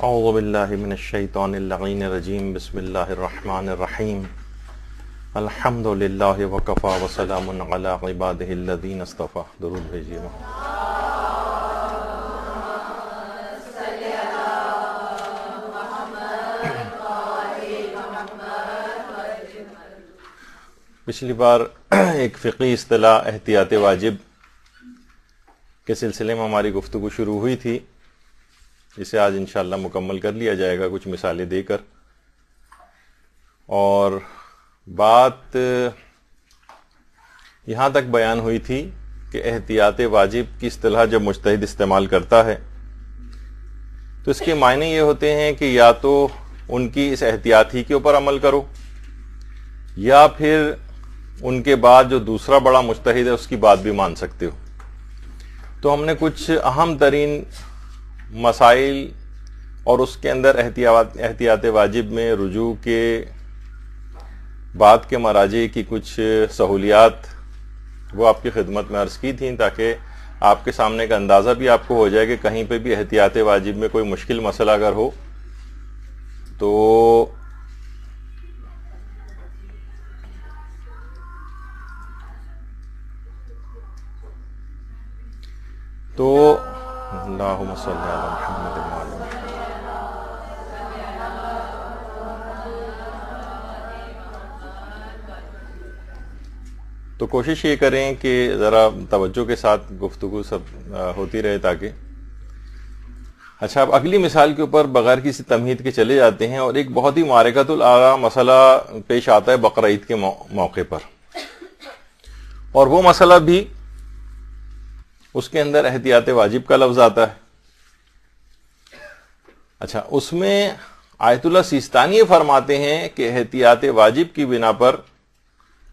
اعوذ باللہ من الشیطان اللعین الرجیم بسم اللہ الرحمن الرحیم الحمد للہ وکفا وسلام علی عبادہ الذین اصطفی. درود بھیجیے. پچھلی بار ایک فقہی اصطلاح احتیاط واجب کے سلسلے میں ہماری گفتگو شروع ہوئی تھی، جسے آج انشاءاللہ مکمل کر لیا جائے گا کچھ مثالیں دے کر. اور بات یہاں تک بیان ہوئی تھی کہ احتیاط واجب کی اصطلاح جب مجتہد استعمال کرتا ہے تو اس کے معنی یہ ہوتے ہیں کہ یا تو ان کی اس احتیاط ہی کے اوپر عمل کرو، یا پھر ان کے بعد جو دوسرا بڑا مجتہد ہے اس کی بات بھی مان سکتے ہو. تو ہم نے کچھ اہم ترین مسائل اور اس کے اندر احتیاط واجب میں رجوع کے بعد کے مراجع کی کچھ سہولیات وہ آپ کی خدمت میں عرض کی تھیں، تاکہ آپ کے سامنے کا اندازہ بھی آپ کو ہو جائے کہ کہیں پہ بھی احتیاط واجب میں کوئی مشکل مسئلہ اگر ہو تو اللہم صلی علی محمد وعلی محمد. تو کوشش یہ کریں کہ ذرا توجہ کے ساتھ گفتگو سب ہوتی رہے تاکہ. اچھا، اب اگلی مثال کے اوپر بغیر کسی تمہید کے چلے جاتے ہیں، اور ایک بہت ہی معرکۃ الآراء مسئلہ پیش آتا ہے بقرہ عید کے موقع پر، اور وہ مسئلہ بھی اس کے اندر احتیاط واجب کا لفظ آتا ہے. اچھا، اس میں آیت اللہ سیستانی فرماتے ہیں کہ احتیاط واجب کی بنا پر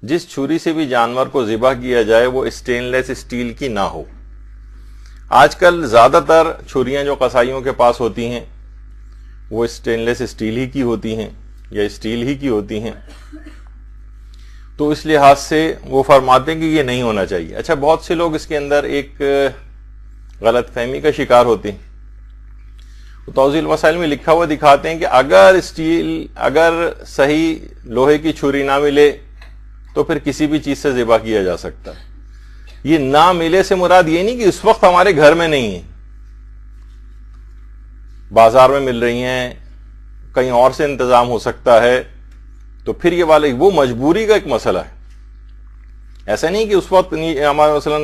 جس چھری سے بھی جانور کو ذبح کیا جائے وہ اسٹین لیس اسٹیل کی نہ ہو. آج کل زیادہ تر چھریاں جو قصائیوں کے پاس ہوتی ہیں وہ اسٹین لیس اسٹیل ہی کی ہوتی ہیں یا اسٹیل ہی کی ہوتی ہیں، تو اس لحاظ سے وہ فرماتے ہیں کہ یہ نہیں ہونا چاہیے. اچھا، بہت سے لوگ اس کے اندر ایک غلط فہمی کا شکار ہوتے ہیں. توضیح الوسائل میں لکھا ہوا دکھاتے ہیں کہ اگر صحیح لوہے کی چھری نہ ملے تو پھر کسی بھی چیز سے ذبح کیا جا سکتا ہے. یہ نہ ملے سے مراد یہ نہیں کہ اس وقت ہمارے گھر میں نہیں ہے، بازار میں مل رہی ہیں، کہیں اور سے انتظام ہو سکتا ہے، تو پھر یہ والا وہ مجبوری کا ایک مسئلہ ہے. ایسا نہیں کہ اس وقت ہمارے مثلا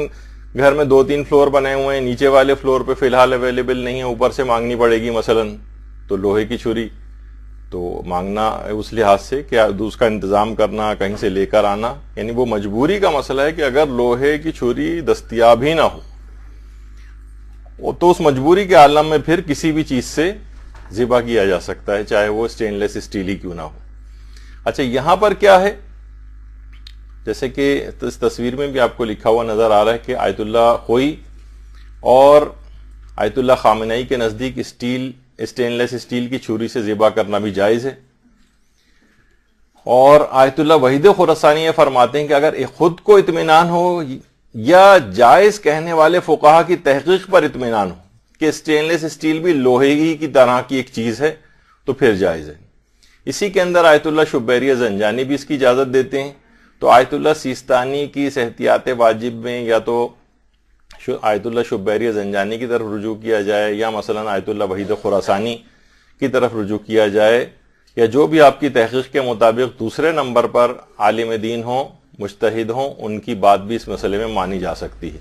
گھر میں 2-3 فلور بنے ہوئے ہیں، نیچے والے فلور پہ فی الحال اویلیبل نہیں ہے، اوپر سے مانگنی پڑے گی مثلا، تو لوہے کی چھری تو مانگنا اس لحاظ سے کہ اس کا انتظام کرنا، کہیں سے لے کر آنا، یعنی وہ مجبوری کا مسئلہ ہے کہ اگر لوہے کی چھری دستیاب ہی نہ ہو تو اس مجبوری کے عالم میں پھر کسی بھی چیز سے ذبح کیا جا سکتا ہے، چاہے وہ اسٹین لیس اسٹیل ہی کیوں نہ ہو. اچھا، یہاں پر کیا ہے، جیسے کہ اس تصویر میں بھی آپ کو لکھا ہوا نظر آ رہا ہے کہ آیت اللہ خوئی اور آیت اللہ خامنئی کے نزدیک اسٹین لیس اسٹیل کی چھری سے ذبح کرنا بھی جائز ہے. اور آیت اللہ وحید خراسانی یہ فرماتے ہیں کہ اگر خود کو اطمینان ہو یا جائز کہنے والے فقہا کی تحقیق پر اطمینان ہو کہ اسٹین لیس اسٹیل بھی لوہے ہی کی طرح کی ایک چیز ہے تو پھر جائز ہے. اسی کے اندر آیت اللہ شبیری زنجانی بھی اس کی اجازت دیتے ہیں. تو آیت اللہ سیستانی کی اس احتیاط واجب میں یا تو آیت اللہ شبیری زنجانی کی طرف رجوع کیا جائے، یا مثلا آیت اللہ وحید خراسانی کی طرف رجوع کیا جائے، یا جو بھی آپ کی تحقیق کے مطابق دوسرے نمبر پر عالم دین ہوں، مجتہد ہوں، ان کی بات بھی اس مسئلے میں مانی جا سکتی ہے.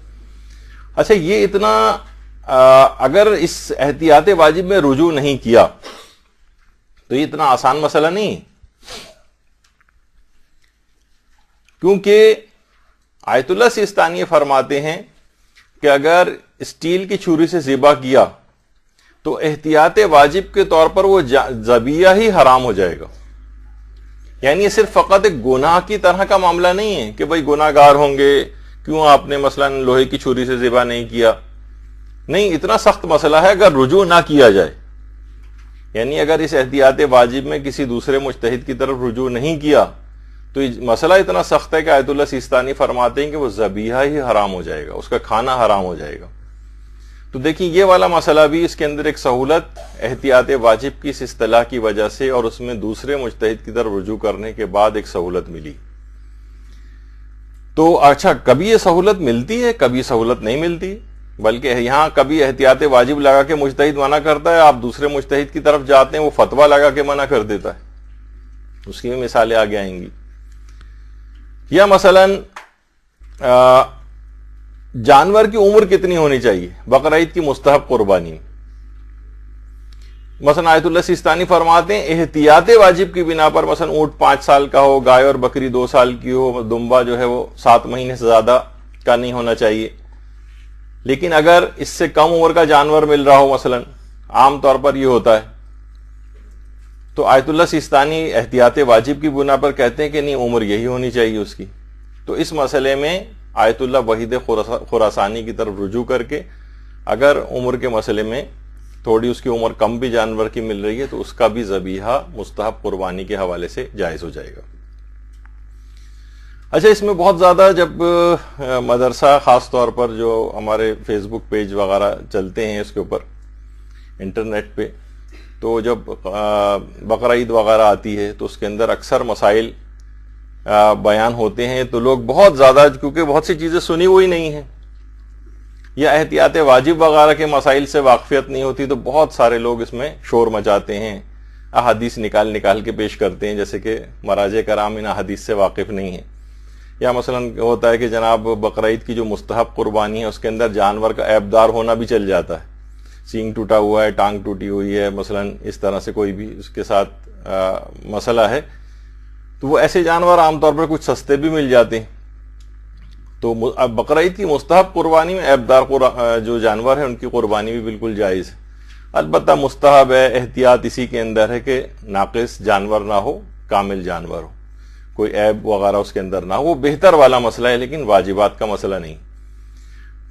اچھا، یہ اتنا اگر اس احتیاط واجب میں رجوع نہیں کیا تو یہ اتنا آسان مسئلہ نہیں ہے، کیونکہ آیت اللہ سیستانی فرماتے ہیں کہ اگر اسٹیل کی چھری سے ذبح کیا تو احتیاط واجب کے طور پر وہ ذبیحہ ہی حرام ہو جائے گا. یعنی یہ صرف فقط ایک گناہ کی طرح کا معاملہ نہیں ہے کہ بھئی گناہ گار ہوں گے، کیوں آپ نے مثلا لوہے کی چھری سے ذبح نہیں کیا. نہیں، اتنا سخت مسئلہ ہے اگر رجوع نہ کیا جائے. یعنی اگر اس احتیاط واجب میں کسی دوسرے مجتہد کی طرف رجوع نہیں کیا تو مسئلہ اتنا سخت ہے کہ آیت اللہ سیستانی فرماتے ہیں کہ وہ ذبیحہ ہی حرام ہو جائے گا، اس کا کھانا حرام ہو جائے گا. تو دیکھیں یہ والا مسئلہ بھی اس کے اندر ایک سہولت احتیاط واجب کی اس اصطلاح کی وجہ سے اور اس میں دوسرے مجتہد کی طرف رجوع کرنے کے بعد ایک سہولت ملی. تو اچھا کبھی یہ سہولت ملتی ہے کبھی سہولت نہیں ملتی، بلکہ یہاں کبھی احتیاط واجب لگا کے مجتہد منع کرتا ہے، آپ دوسرے مجتہد کی طرف جاتے ہیں وہ فتویٰ لگا کے منع کر دیتا ہے. اس کی بھی مثالیں آگے آئیں گی. یا مثلاً جانور کی عمر کتنی ہونی چاہیے بقرعید کی مستحب قربانی میں. مثلا آیت اللہ سیستانی فرماتے ہیں احتیاط واجب کی بنا پر مثلا اونٹ 5 سال کا ہو، گائے اور بکری 2 سال کی ہو، دمبا جو ہے وہ 7 مہینے سے زیادہ کا نہیں ہونا چاہیے. لیکن اگر اس سے کم عمر کا جانور مل رہا ہو، مثلا عام طور پر یہ ہوتا ہے، تو آیت اللہ سیستانی احتیاط واجب کی بنا پر کہتے ہیں کہ نہیں عمر یہی ہونی چاہیے اس کی. تو اس مسئلے میں آیت اللہ وحید خراسانی کی طرف رجوع کر کے اگر عمر کے مسئلے میں تھوڑی اس کی عمر کم بھی جانور کی مل رہی ہے تو اس کا بھی ذبیحہ مستحب قربانی کے حوالے سے جائز ہو جائے گا. اچھا اس میں بہت زیادہ جب مدرسہ خاص طور پر جو ہمارے فیس بک پیج وغیرہ چلتے ہیں اس کے اوپر انٹرنیٹ پہ، تو جب بقرعید وغیرہ آتی ہے تو اس کے اندر اکثر مسائل بیان ہوتے ہیں تو لوگ بہت زیادہ، کیونکہ بہت سی چیزیں سنی ہوئی نہیں ہیں یا احتیاط واجب وغیرہ کے مسائل سے واقفیت نہیں ہوتی، تو بہت سارے لوگ اس میں شور مچاتے ہیں، احادیث نکال کے پیش کرتے ہیں جیسے کہ مراجع کرام ان احادیث سے واقف نہیں ہیں. یا مثلا ہوتا ہے کہ جناب بقرعید کی جو مستحب قربانی ہے اس کے اندر جانور کا عیب دار ہونا بھی چل جاتا ہے، سینگ ٹوٹا ہوا ہے، ٹانگ ٹوٹی ہوئی ہے، مثلا اس طرح سے کوئی بھی اس کے ساتھ مسئلہ ہے، تو وہ ایسے جانور عام طور پر کچھ سستے بھی مل جاتے ہیں. تو بقرعید کی مستحب قربانی میں عیب دار جو جانور ہیں ان کی قربانی بھی بالکل جائز ہے. البتہ مستحب ہے، احتیاط اسی کے اندر ہے کہ ناقص جانور نہ ہو، کامل جانور ہو، کوئی عیب وغیرہ اس کے اندر نہ ہو. وہ بہتر والا مسئلہ ہے لیکن واجبات کا مسئلہ نہیں.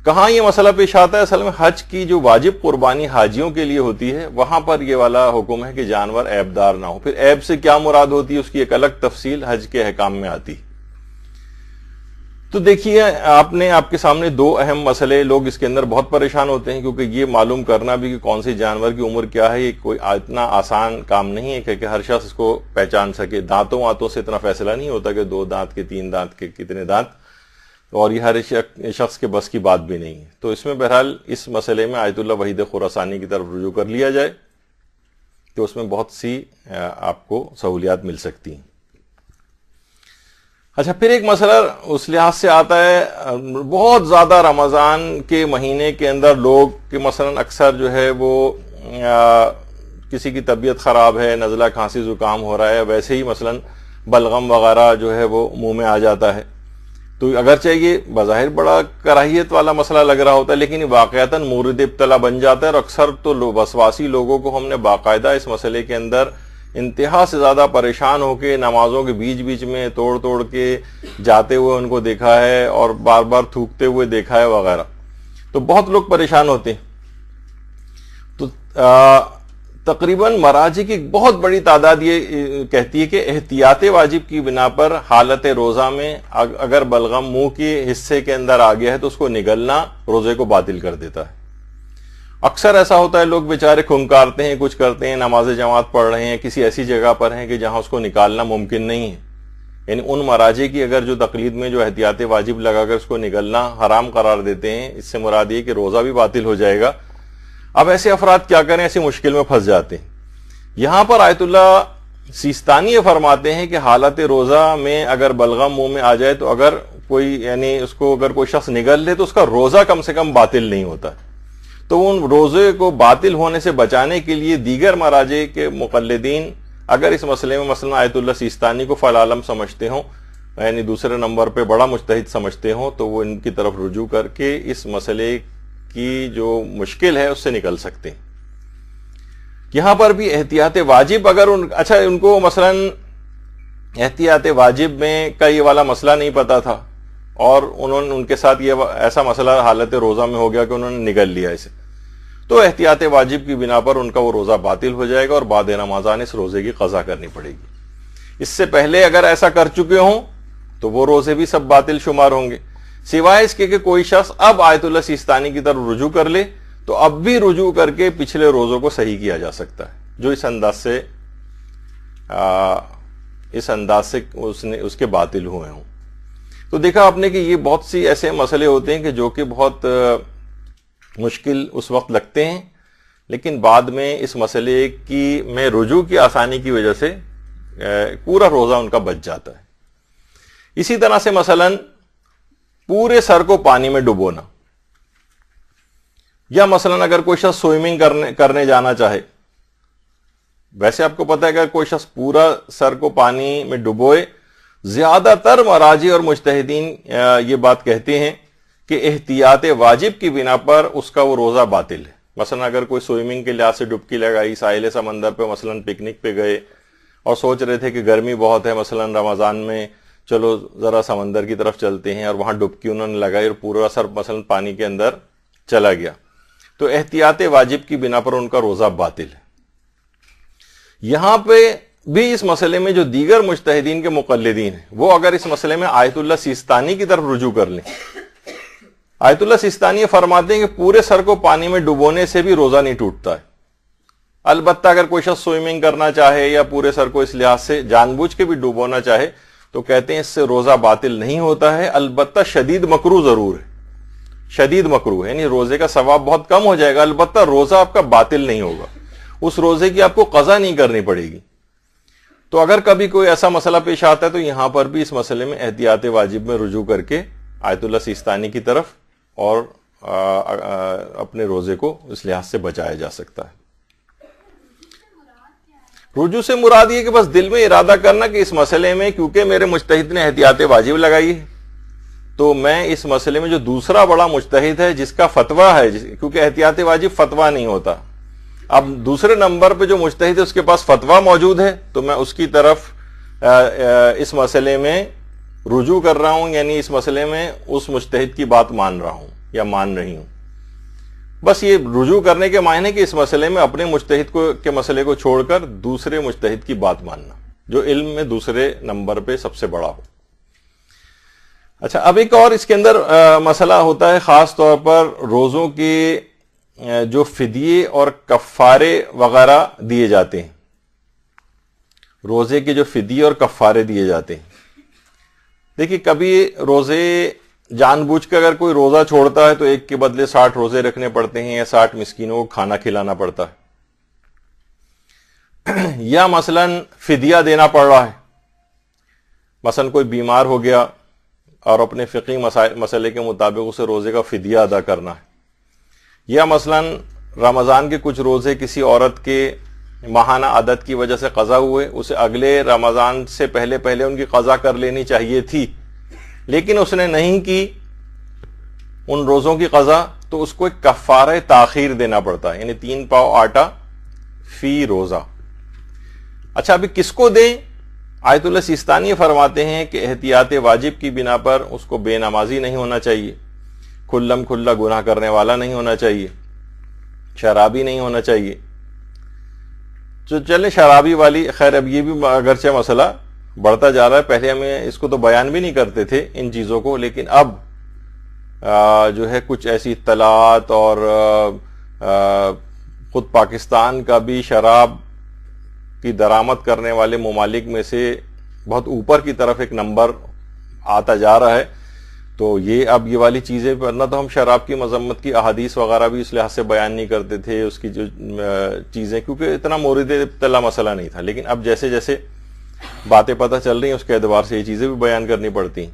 کہاں یہ مسئلہ پیش آتا ہے؟ اصل میں حج کی جو واجب قربانی حاجیوں کے لیے ہوتی ہے وہاں پر یہ والا حکم ہے کہ جانور عیب دار نہ ہو. پھر عیب سے کیا مراد ہوتی ہے اس کی ایک الگ تفصیل حج کے احکام میں آتی. تو دیکھیے آپ کے سامنے 2 اہم مسئلے، لوگ اس کے اندر بہت پریشان ہوتے ہیں کیونکہ یہ معلوم کرنا بھی کہ کون سی جانور کی عمر کیا ہے یہ کوئی اتنا آسان کام نہیں ہے کہ ہر شخص اس کو پہچان سکے. دانتوں سے اتنا فیصلہ نہیں ہوتا کہ 2 دانت کے 3 دانت کے کتنے دانت، اور یہ ہر شخص کے بس کی بات بھی نہیں ہے. تو اس میں بہرحال اس مسئلے میں آیت اللہ وحید خراسانی کی طرف رجوع کر لیا جائے تو اس میں بہت سی آپ کو سہولیات مل سکتی ہیں. اچھا پھر ایک مسئلہ اس لحاظ سے آتا ہے، بہت زیادہ رمضان کے مہینے کے اندر لوگ کہ مثلا اکثر جو ہے وہ کسی کی طبیعت خراب ہے، نزلہ کھانسی زکام ہو رہا ہے، ویسے ہی مثلا بلغم وغیرہ جو ہے وہ منہ میں آ جاتا ہے. تو اگرچہ یہ بظاہر بڑا کراہیت والا مسئلہ لگ رہا ہوتا ہے لیکن واقعتاً مورد ابتلا بن جاتا ہے، اور اکثر تو وسواسی لوگوں کو ہم نے باقاعدہ اس مسئلے کے اندر انتہا سے زیادہ پریشان ہو کے نمازوں کے بیچ میں توڑ کے جاتے ہوئے ان کو دیکھا ہے اور بار بار تھوکتے ہوئے دیکھا ہے وغیرہ. تو بہت لوگ پریشان ہوتے ہیں. تو تقریباً مراجع کی بہت بڑی تعداد یہ کہتی ہے کہ احتیاط واجب کی بنا پر حالت روزہ میں اگر بلغم منہ کے حصے کے اندر آ گیا ہے تو اس کو نگلنا روزے کو باطل کر دیتا ہے. اکثر ایسا ہوتا ہے لوگ بیچارے کھنکارتے ہیں، کچھ کرتے ہیں، نماز جماعت پڑھ رہے ہیں، کسی ایسی جگہ پر ہیں کہ جہاں اس کو نکالنا ممکن نہیں ہے. یعنی ان مراجع کی اگر جو تقلید میں جو احتیاط واجب لگا کر اس کو نگلنا حرام قرار دیتے ہیں، اس سے مراد یہ کہ روزہ بھی باطل ہو جائے گا. اب ایسے افراد کیا کریں؟ ایسی مشکل میں پھنس جاتے ہیں. یہاں پر آیت اللہ سیستانی یہ فرماتے ہیں کہ حالت روزہ میں اگر بلغم منہ میں آ جائے تو اگر کوئی یعنی اس کو اگر کوئی شخص نگل لے تو اس کا روزہ کم سے کم باطل نہیں ہوتا. تو ان روزے کو باطل ہونے سے بچانے کے لیے دیگر مراجع کے مقلدین اگر اس مسئلے میں مثلا آیت اللہ سیستانی کو فی العالم سمجھتے ہوں، یعنی دوسرے نمبر پہ بڑا مجتہد سمجھتے ہوں، تو وہ ان کی طرف رجوع کر کے اس مسئلے کی جو مشکل ہے اس سے نکل سکتے ہیں. یہاں پر بھی احتیاط واجب اگر ان کو مثلا احتیاط واجب میں کا یہ والا مسئلہ نہیں پتا تھا اور ان کے ساتھ یہ ایسا مسئلہ حالت روزہ میں ہو گیا کہ انہوں نے نگل لیا اسے، تو احتیاط واجب کی بنا پر ان کا وہ روزہ باطل ہو جائے گا اور بعد رمضان اس روزے کی قضا کرنی پڑے گی. اس سے پہلے اگر ایسا کر چکے ہوں تو وہ روزے بھی سب باطل شمار ہوں گے، سوائے اس کے کہ کوئی شخص اب آیت اللہ سیستانی کی طرف رجوع کر لے تو اب بھی رجوع کر کے پچھلے روزوں کو صحیح کیا جا سکتا ہے، جو اس انداز سے اس کے باطل ہوئے ہوں۔ تو دیکھا آپ نے کہ یہ بہت سی ایسے مسئلے ہوتے ہیں کہ جو کہ بہت مشکل اس وقت لگتے ہیں، لیکن بعد میں اس مسئلے میں رجوع کی آسانی کی وجہ سے پورا روزہ ان کا بچ جاتا ہے۔ اسی طرح سے مثلاً پورے سر کو پانی میں ڈبونا، یا مثلاً اگر کوئی شخص سوئمنگ کرنے جانا چاہے، ویسے آپ کو پتہ ہے اگر کوئی شخص پورا سر کو پانی میں ڈبوئے، زیادہ تر مراجع اور مجتہدین یہ بات کہتے ہیں کہ احتیاط واجب کی بنا پر اس کا وہ روزہ باطل ہے۔ مثلا اگر کوئی سوئمنگ کے لحاظ سے ڈبکی لگائی، ساحل سمندر پہ مثلا پکنک پہ گئے اور سوچ رہے تھے کہ گرمی بہت ہے، مثلا رمضان میں چلو ذرا سمندر کی طرف چلتے ہیں، اور وہاں ڈبکی انہوں نے لگائی اور پورا سر مثلا پانی کے اندر چلا گیا، تو احتیاط واجب کی بنا پر ان کا روزہ باطل ہے۔ یہاں پہ بھی اس مسئلے میں جو دیگر مجتہدین کے مقلدین ہیں، وہ اگر اس مسئلے میں آیت اللہ سیستانی کی طرف رجوع کر لیں، آیت اللہ سیستانی فرماتے ہیں کہ پورے سر کو پانی میں ڈبونے سے بھی روزہ نہیں ٹوٹتا ہے۔ البتہ اگر کوئی شخص سوئمنگ کرنا چاہے یا پورے سر کو اس لحاظ سے جان بوجھ کے بھی ڈبونا چاہے تو کہتے ہیں اس سے روزہ باطل نہیں ہوتا ہے، البتہ شدید مکروہ ضرور ہے، شدید مکروہ ہے، یعنی روزے کا ثواب بہت کم ہو جائے گا، البتہ روزہ آپ کا باطل نہیں ہوگا، اس روزے کی آپ کو قضا نہیں کرنی پڑے گی۔ تو اگر کبھی کوئی ایسا مسئلہ پیش آتا ہے تو یہاں پر بھی اس مسئلے میں احتیاط واجب میں رجوع کر کے آیت اللہ سیستانی کی طرف اور اپنے روزے کو اس لحاظ سے بچایا جا سکتا ہے۔ رجوع سے مراد یہ کہ بس دل میں ارادہ کرنا کہ اس مسئلے میں کیونکہ میرے مجتہد نے احتیاط واجب لگائی ہے، تو میں اس مسئلے میں جو دوسرا بڑا مجتہد ہے جس کا فتویٰ ہے، کیونکہ احتیاط واجب فتویٰ نہیں ہوتا، اب دوسرے نمبر پہ جو مجتہد ہے اس کے پاس فتویٰ موجود ہے، تو میں اس کی طرف اس مسئلے میں رجوع کر رہا ہوں، یعنی اس مسئلے میں اس مجتہد کی بات مان رہا ہوں یا مان رہی ہوں۔ بس یہ رجوع کرنے کے معنی کہ اس مسئلے میں اپنے مجتہد کے مسئلے کو چھوڑ کر دوسرے مجتہد کی بات ماننا، جو علم میں دوسرے نمبر پہ سب سے بڑا ہو۔ اچھا، اب ایک اور اس کے اندر مسئلہ ہوتا ہے، خاص طور پر روزوں کے جو فدیے اور کفارے وغیرہ دیے جاتے ہیں، روزے کے جو فدیے اور کفارے دیے جاتے ہیں۔ دیکھیے کبھی روزے جان بوجھ کے اگر کوئی روزہ چھوڑتا ہے تو ایک کے بدلے 60 روزے رکھنے پڑتے ہیں یا 60 مسکینوں کو کھانا کھلانا پڑتا ہے، یا مثلاً فدیہ دینا پڑ رہا ہے، مثلاً کوئی بیمار ہو گیا اور اپنے فقہی مسئلے کے مطابق اسے روزے کا فدیہ ادا کرنا ہے، یا مثلاً رمضان کے کچھ روزے کسی عورت کے ماہانہ عادت کی وجہ سے قضا ہوئے، اسے اگلے رمضان سے پہلے ان کی قضا کر لینی چاہیے تھی لیکن اس نے نہیں کی ان روزوں کی قضا، تو اس کو ایک کفارہ تاخیر دینا پڑتا ہے، یعنی 3 پاؤ آٹا فی روزہ۔ اچھا، ابھی کس کو دیں؟ آیت اللہ سیستانی فرماتے ہیں کہ احتیاط واجب کی بنا پر اس کو بے نمازی نہیں ہونا چاہیے، کھلم کھلا گناہ کرنے والا نہیں ہونا چاہیے، شرابی نہیں ہونا چاہیے۔ تو چلے شرابی والی، خیر اب یہ بھی اگرچہ مسئلہ بڑھتا جا رہا ہے، پہلے ہمیں اس کو تو بیان بھی نہیں کرتے تھے ان چیزوں کو، لیکن اب جو ہے کچھ ایسی اطلاعات اور خود پاکستان کا بھی شراب کی درآمد کرنے والے ممالک میں سے بہت اوپر کی طرف ایک نمبر آتا جا رہا ہے، تو اب یہ والی چیزیں ورنہ تو ہم شراب کی مذمت کی احادیث وغیرہ بھی اس لحاظ سے بیان نہیں کرتے تھے، اس کی جو چیزیں، کیونکہ اتنا مورد ابتلا مسئلہ نہیں تھا، لیکن اب جیسے جیسے باتیں پتہ چل رہی ہیں اس کے اعتبار سے یہ چیزیں بھی بیان کرنی پڑتی ہیں۔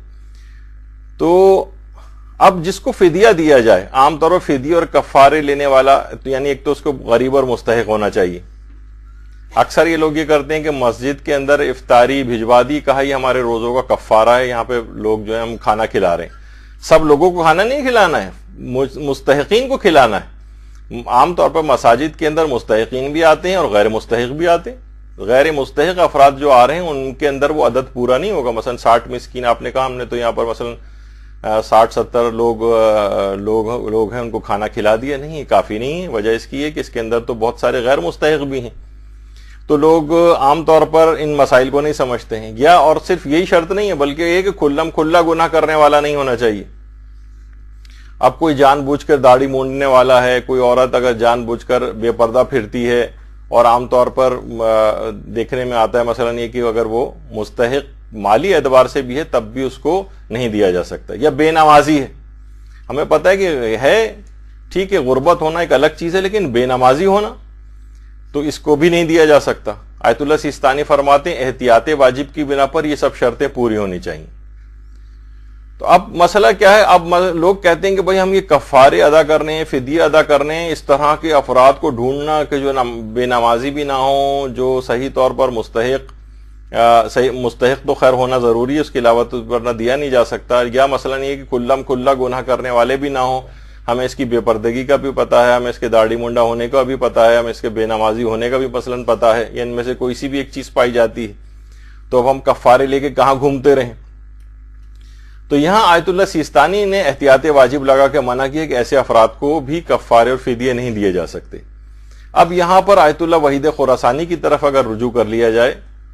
تو اب جس کو فدیہ دیا جائے، عام طور پر فدیہ اور کفارے لینے والا، یعنی ایک تو اس کو غریب اور مستحق ہونا چاہیے۔ اکثر یہ لوگ یہ کرتے ہیں کہ مسجد کے اندر افطاری بھجوا دی، کہا یہ ہمارے روزوں کا کفارہ ہے، یہاں پہ لوگ جو ہے ہم کھانا کھلا رہے ہیں۔ سب لوگوں کو کھانا نہیں کھلانا ہے، مستحقین کو کھلانا ہے۔ عام طور پر مساجد کے اندر مستحقین بھی آتے ہیں اور غیر مستحق بھی آتے ہیں۔ غیر مستحق افراد جو آ رہے ہیں ان کے اندر وہ عدد پورا نہیں ہوگا، مثلا 60 مسکین آپ نے کہا، ہم نے تو یہاں پر مثلا 60-70 لوگ ہیں، ان کو کھانا کھلا دیا، نہیں، کافی نہیں ہے۔ وجہ اس کی ہے کہ اس کے اندر تو بہت سارے غیر مستحق بھی ہیں، تو لوگ عام طور پر ان مسائل کو نہیں سمجھتے ہیں۔ یا اور صرف یہی شرط نہیں ہے، بلکہ یہ کہ کھلم کھلا گناہ کرنے والا نہیں ہونا چاہیے۔ اب کوئی جان بوجھ کر داڑھی مونڈنے والا ہے، کوئی عورت اگر جان بوجھ کر بے پردہ پھرتی ہے، اور عام طور پر دیکھنے میں آتا ہے مثلا یہ کہ اگر وہ مستحق مالی اعتبار سے بھی ہے تب بھی اس کو نہیں دیا جا سکتا، یا بے نمازی ہے، ہمیں پتہ ہے کہ ہے ٹھیک ہے غربت ہونا ایک الگ چیز ہے، لیکن بے نمازی ہونا تو اس کو بھی نہیں دیا جا سکتا۔ آیت اللہ سیستانی فرماتے ہیں احتیاط واجب کی بنا پر یہ سب شرطیں پوری ہونی چاہیے۔ تو اب مسئلہ کیا ہے؟ اب لوگ کہتے ہیں کہ بھئی ہم یہ کفارے ادا کرنے ہیں، فدیے ادا کرنے ہیں، اس طرح کے افراد کو ڈھونڈنا کہ جو بے نمازی بھی نہ ہوں، جو صحیح طور پر مستحق تو خیر ہونا ضروری ہے، اس کے علاوہ تو ورنہ دیا نہیں جا سکتا، یا مسئلہ نہیں ہے کہ کھلا گناہ کرنے والے بھی نہ ہوں، ہمیں اس کی بے پردگی کا بھی پتہ ہے، ہمیں اس کے داڑھی منڈا ہونے کا بھی پتہ ہے، ہمیں اس کے بے نمازی ہونے کا بھی مثلاً پتہ ہے، یا ان میں سے کوئی سی بھی ایک چیز پائی جاتی ہے، تو اب ہم کفارے لے کے کہاں گھومتے رہیں؟ تو یہاں آیت اللہ سیستانی نے احتیاط واجب لگا کے منع کیا کہ ایسے افراد کو بھی کفارے اور فدیے نہیں دیے جا سکتے۔ اب یہاں پر آیت اللہ وحید خراسانی کی طرف اگر رجوع کر لیا جائے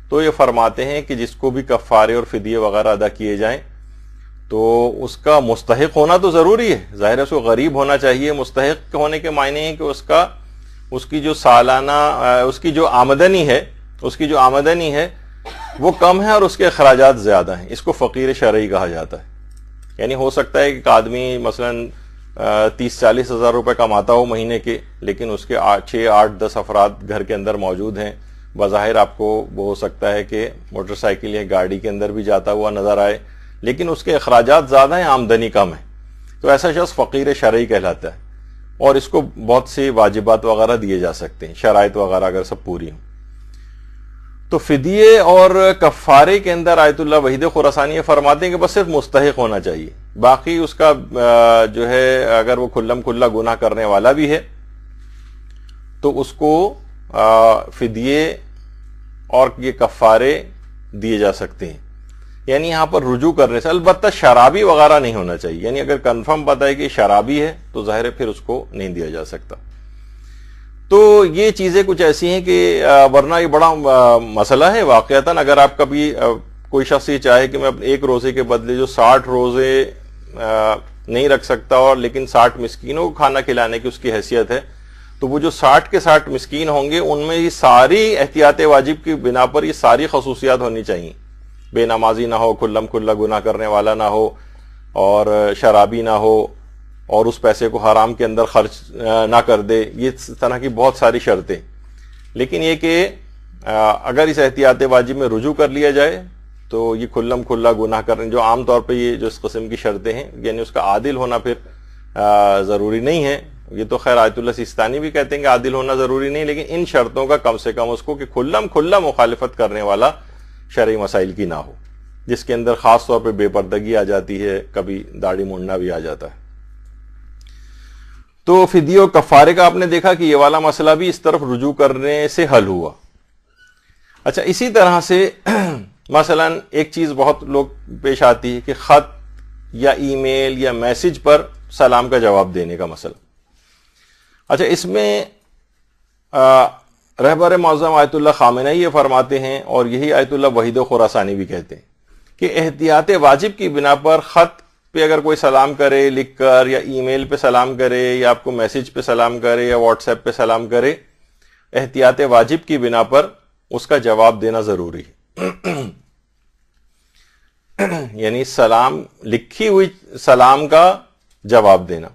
تو یہ فرماتے ہیں کہ جس کو بھی کفارے اور فدیے وغیرہ ادا کیے جائیں تو اس کا مستحق ہونا تو ضروری ہے، ظاہر ہے اس کو غریب ہونا چاہیے۔ مستحق ہونے کے معنی ہیں کہ اس کی جو سالانہ اس کی جو آمدنی ہے وہ کم ہے اور اس کے اخراجات زیادہ ہیں، اس کو فقیر شرعی کہا جاتا ہے۔ یعنی ہو سکتا ہے کہ ایک آدمی مثلاً 30-40 ہزار روپے کماتا ہو مہینے کے، لیکن اس کے 6-8-10 افراد گھر کے اندر موجود ہیں، بظاہر آپ کو وہ ہو سکتا ہے کہ موٹر سائیکل یا گاڑی کے اندر بھی جاتا ہوا نظر آئے، لیکن اس کے اخراجات زیادہ ہیں، آمدنی کم ہے، تو ایسا شخص فقیر شرعی کہلاتا ہے، اور اس کو بہت سے واجبات وغیرہ دیے جا سکتے ہیں، شرائط وغیرہ اگر سب پوری ہوں۔ تو فدیے اور کفارے کے اندر آیت اللہ وحید خراسانی یہ فرماتے ہیں کہ بس صرف مستحق ہونا چاہیے، باقی اس کا جو ہے اگر وہ کھلا گناہ کرنے والا بھی ہے تو اس کو فدیے اور یہ کفارے دیے جا سکتے ہیں۔ یعنی یہاں پر رجوع کرنے سے البتہ شرابی وغیرہ نہیں ہونا چاہیے، یعنی اگر کنفرم پتہ ہے کہ شرابی ہے تو ظاہر ہے پھر اس کو نہیں دیا جا سکتا۔ تو یہ چیزیں کچھ ایسی ہیں کہ ورنہ یہ بڑا مسئلہ ہے واقعتاً۔ اگر آپ کبھی کوئی شخص یہ چاہے کہ میں ایک روزے کے بدلے جو 60 روزے نہیں رکھ سکتا اور لیکن 60 مسکینوں کو کھانا کھلانے کی اس کی حیثیت ہے، تو وہ جو 60 کے 60 مسکین ہوں گے ان میں یہ ساری احتیاط واجب کی بنا پر یہ ساری خصوصیات ہونی چاہیے، بے نمازی نہ ہو، کھلا گناہ کرنے والا نہ ہو، اور شرابی نہ ہو، اور اس پیسے کو حرام کے اندر خرچ نہ کر دے، یہ طرح کی بہت ساری شرطیں۔ لیکن یہ کہ اگر اس احتیاط واجب میں رجوع کر لیا جائے تو یہ کھلا گناہ کرنے جو عام طور پہ یہ جو اس قسم کی شرطیں ہیں، یعنی اس کا عادل ہونا پھر ضروری نہیں ہے، یہ تو خیر آیت اللہ سیستانی بھی کہتے ہیں کہ عادل ہونا ضروری نہیں، لیکن ان شرطوں کا کم سے کم اس کو کہ کھلا مخالفت کرنے والا شرعی مسائل کی نہ ہو، جس کے اندر خاص طور پہ بے پردگی آ جاتی ہے، کبھی داڑھی مونڈنا بھی آ جاتا ہے۔ تو فدیے و کفارے کا آپ نے دیکھا کہ یہ والا مسئلہ بھی اس طرف رجوع کرنے سے حل ہوا۔ اچھا، اسی طرح سے مثلا ایک چیز بہت لوگ پیش آتی ہے کہ خط یا ای میل یا میسج پر سلام کا جواب دینے کا مسئلہ۔ اچھا، اس میں رہبر معظم آیت اللہ خامنئی یہ فرماتے ہیں، اور یہی آیت اللہ وحید خراسانی بھی کہتے ہیں، کہ احتیاط واجب کی بنا پر خط پہ اگر کوئی سلام کرے لکھ کر، یا ای میل پہ سلام کرے، یا آپ کو میسج پہ سلام کرے، یا واٹس ایپ پہ سلام کرے، احتیاط واجب کی بنا پر اس کا جواب دینا ضروری ہے۔ یعنی سلام، لکھی ہوئی سلام کا جواب دینا۔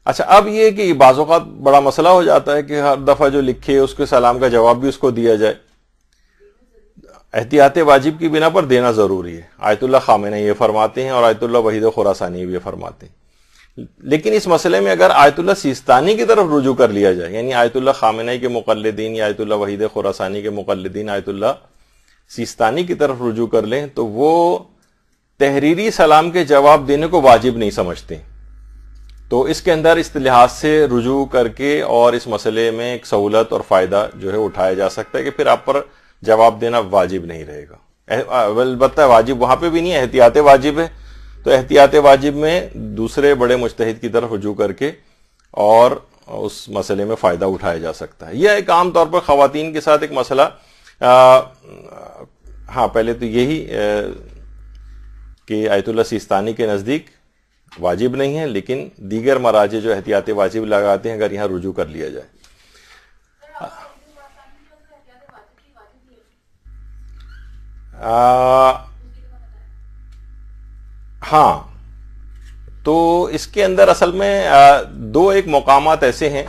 اچھا، اب یہ کہ بعض اوقات بڑا مسئلہ ہو جاتا ہے کہ ہر دفعہ جو لکھے اس کے سلام کا جواب بھی اس کو دیا جائے، احتیاط واجب کی بنا پر دینا ضروری ہے، آیت اللہ خامنئی یہ فرماتے ہیں اور آیت اللہ وحید خراسانی بھی یہ فرماتے ہیں۔ لیکن اس مسئلے میں اگر آیت اللہ سیستانی کی طرف رجوع کر لیا جائے، یعنی آیت اللہ خامنئی کے مقلدین یا آیت اللہ وحید خراسانی کے مقلدین آیت اللہ سیستانی کی طرف رجوع کر لیں، تو وہ تحریری سلام کے جواب دینے کو واجب نہیں سمجھتے، تو اس کے اندر اس لحاظ سے رجوع کر کے اور اس مسئلے میں ایک سہولت اور فائدہ جو ہے اٹھایا جا سکتا ہے کہ پھر آپ پر جواب دینا واجب نہیں رہے گا۔ البتہ واجب وہاں پہ بھی نہیں، احتیاط واجب ہے، تو احتیاط واجب میں دوسرے بڑے مجتہد کی طرف رجوع کر کے اور اس مسئلے میں فائدہ اٹھایا جا سکتا ہے۔ یہ ایک عام طور پر خواتین کے ساتھ ایک مسئلہ، ہاں پہلے تو یہی کہ آیت اللہ سیستانی کے نزدیک واجب نہیں ہے، لیکن دیگر مراجع جو احتیاط واجب لگاتے ہیں اگر یہاں رجوع کر لیا جائے. ہاں، تو اس کے اندر اصل میں دو ایک مقامات ایسے ہیں